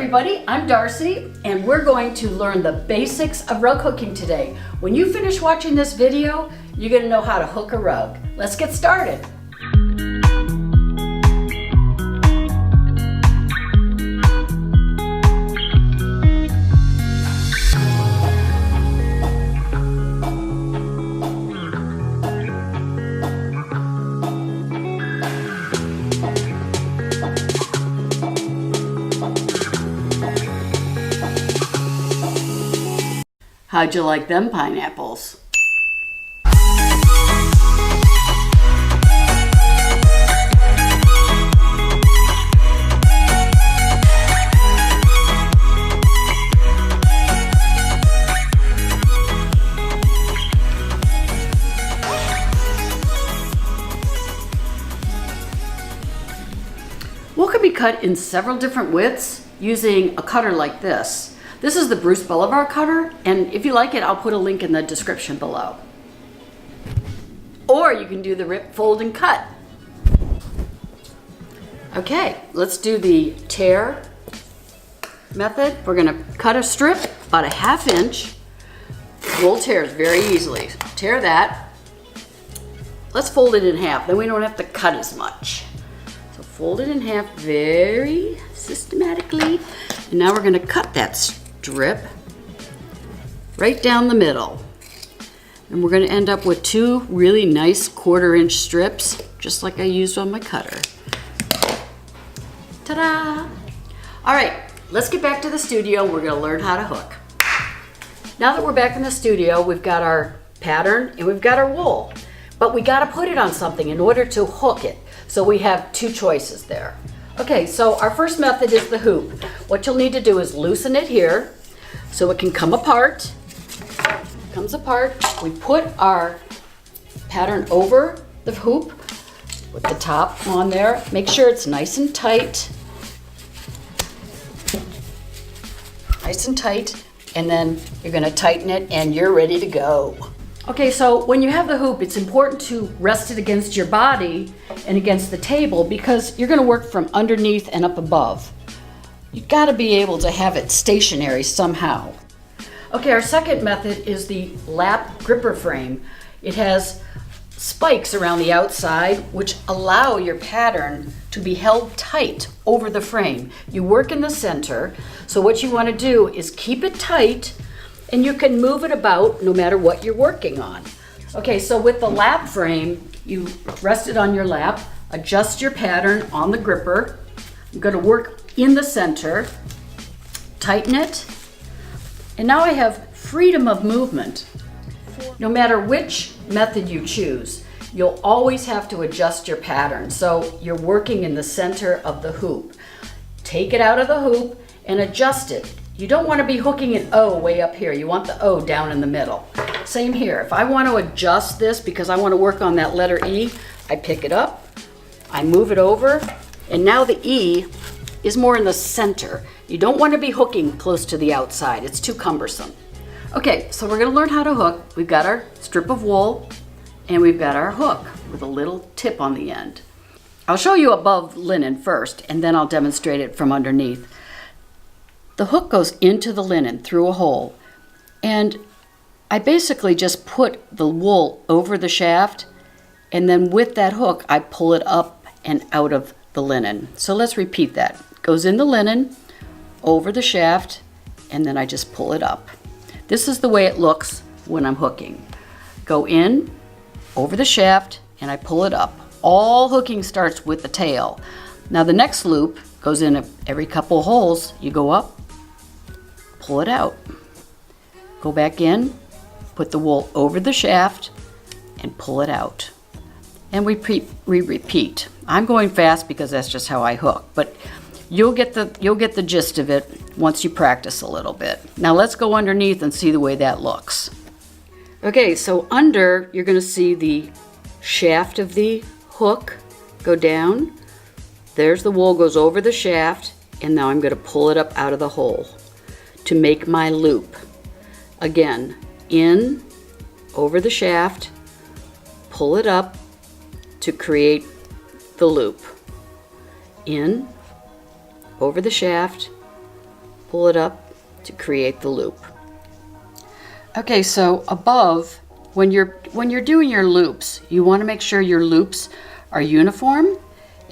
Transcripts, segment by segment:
everybody, I'm Darcy and we're going to learn the basics of rug hooking today. When you finish watching this video, you're going to know how to hook a rug. Let's get started. How'd you like them pineapples? Wool can be cut in several different widths using a cutter like this. This is the BOLIVAR cutter, and if you like it, I'll put a link in the description below. Or you can do the rip, fold, and cut. Okay, let's do the tear method. We're gonna cut a strip about a 1/2 inch. Wool tears very easily. Tear that. Let's fold it in half, then we don't have to cut as much. So fold it in half very systematically. And now we're gonna cut that strip right down the middle. And we're gonna end up with 2 really nice 1/4 inch strips, just like I used on my cutter. Ta-da! All right, let's get back to the studio. We're gonna learn how to hook. Now that we're back in the studio, we've got our pattern and we've got our wool, but we gotta put it on something in order to hook it. So we have 2 choices there. Okay, so our first method is the hoop. What you'll need to do is loosen it here so it can come apart. Comes apart. We put our pattern over the hoop with the top on there. Make sure it's nice and tight. Nice and tight. And then you're gonna tighten it and you're ready to go. Okay, so when you have the hoop, it's important to rest it against your body and against the table because you're gonna work from underneath and up above. You've gotta be able to have it stationary somehow. Okay, our second method is the lap gripper frame. It has spikes around the outside which allow your pattern to be held tight over the frame. You work in the center, so what you wanna do is keep it tight and you can move it about no matter what you're working on. Okay, so with the lap frame, you rest it on your lap, adjust your pattern on the gripper. I'm gonna work in the center, tighten it, and now I have freedom of movement. No matter which method you choose, you'll always have to adjust your pattern. So you're working in the center of the hoop. Take it out of the hoop and adjust it. You don't want to be hooking an O way up here. You want the O down in the middle. Same here. If I want to adjust this because I want to work on that letter E, I pick it up, I move it over, and now the E is more in the center. You don't want to be hooking close to the outside. It's too cumbersome. Okay, so we're going to learn how to hook. We've got our strip of wool and we've got our hook with a little tip on the end. I'll show you above linen first and then I'll demonstrate it from underneath. The hook goes into the linen through a hole, and I basically just put the wool over the shaft, and then with that hook I pull it up and out of the linen. So let's repeat that. It goes in the linen, over the shaft, and then I just pull it up. This is the way it looks when I'm hooking. Go in, over the shaft, and I pull it up. All hooking starts with the tail. Now the next loop goes in every couple of holes. You go up, pull it out, go back in, put the wool over the shaft, and pull it out. And we repeat. I'm going fast because that's just how I hook, but you'll get the gist of it once you practice a little bit. Now let's go underneath and see the way that looks. Okay, so under, you're gonna see the shaft of the hook go down. There's the wool goes over the shaft, and now I'm gonna pull it up out of the hole to make my loop. Again, in, over the shaft, pull it up to create the loop. In, over the shaft, pull it up to create the loop. Okay, so above, when you're doing your loops, you want to make sure your loops are uniform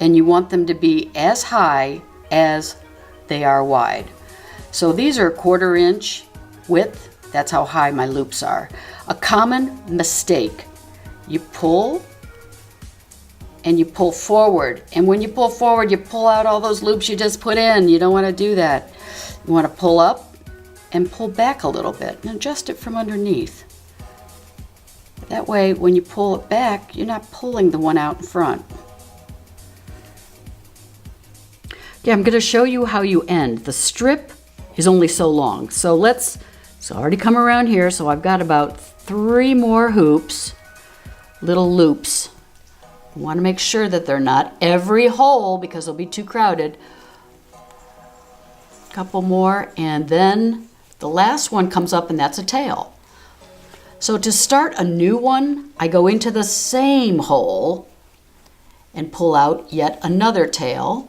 and you want them to be as high as they are wide. So these are 1/4 inch width. That's how high my loops are. A common mistake, you pull and you pull forward. And when you pull forward, you pull out all those loops you just put in. You don't want to do that. You want to pull up and pull back a little bit and adjust it from underneath. That way, when you pull it back, you're not pulling the one out in front. Okay, I'm going to show you how you end. The strip is only so long. So it's already come around here, so I've got about 3 more hoops, little loops. You want to make sure that they're not every hole because they'll be too crowded. Couple more, and then the last one comes up, and that's a tail. So to start a new one, I go into the same hole and pull out yet another tail,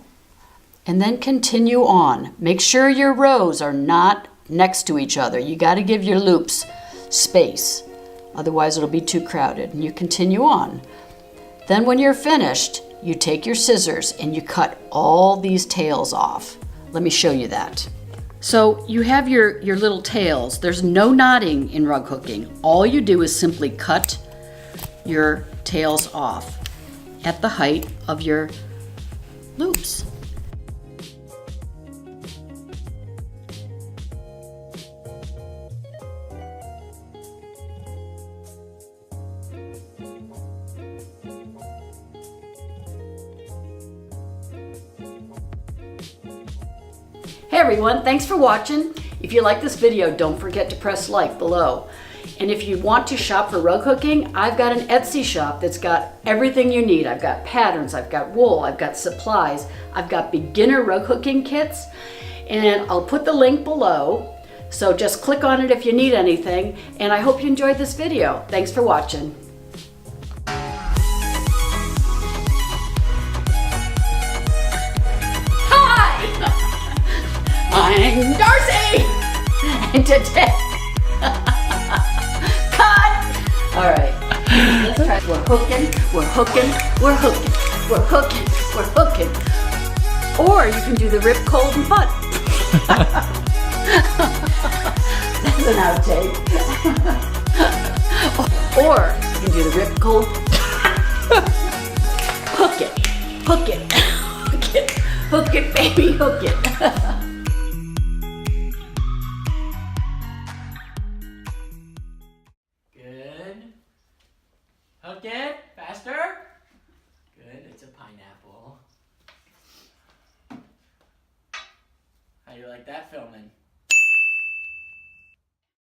and then continue on. Make sure your rows are not next to each other. You got to give your loops space, otherwise it'll be too crowded, and you continue on. Then when you're finished, you take your scissors and you cut all these tails off. Let me show you that. So you have your little tails. There's no knotting in rug hooking. All you do is simply cut your tails off at the height of your loops. Hey everyone, thanks for watching. If you like this video, don't forget to press like below. And if you want to shop for rug hooking, I've got an Etsy shop that's got everything you need. I've got patterns, I've got wool, I've got supplies, I've got beginner rug hooking kits, and I'll put the link below. So just click on it if you need anything, and I hope you enjoyed this video. Thanks for watching. I'm Darci! And today... Cut! Alright, let's try. We're hooking, we're hooking, we're hooking, we're hooking, we're hooking. Or you can do the rip, cold, and butt. That's an outtake. Or you can do the rip, cold, hook it, hook it, hook it, hook it, baby, hook it. Hook it, faster. Good, it's a pineapple. How do you like that filming?